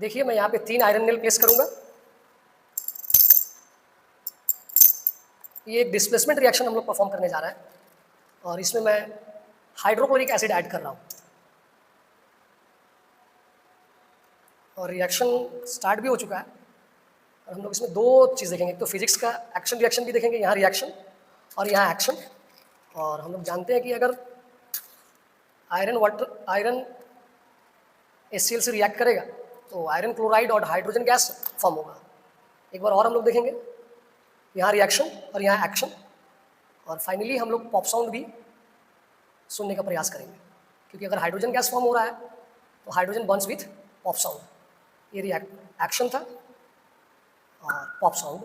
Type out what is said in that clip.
देखिए मैं यहाँ पे 3 आयरन नेल प्लेस करूँगा। ये एक डिस्प्लेसमेंट रिएक्शन हम लोग परफॉर्म करने जा रहे हैं और इसमें मैं हाइड्रोक्लोरिक एसिड ऐड कर रहा हूँ और रिएक्शन स्टार्ट भी हो चुका है। और हम लोग इसमें 2 चीज़ देखेंगे, एक तो फिजिक्स का एक्शन रिएक्शन भी देखेंगे, यहाँ रिएक्शन और यहाँ एक्शन। और हम लोग जानते हैं कि अगर आयरन HCl से रिएक्ट करेगा तो आयरन क्लोराइड और हाइड्रोजन गैस फॉर्म होगा। एक बार और हम लोग देखेंगे, यहाँ रिएक्शन और यहाँ एक्शन। और फाइनली हम लोग पॉप साउंड भी सुनने का प्रयास करेंगे, क्योंकि अगर हाइड्रोजन गैस फॉर्म हो रहा है तो hydrogen Burns with pop sound. ये एक्शन था और पॉप साउंड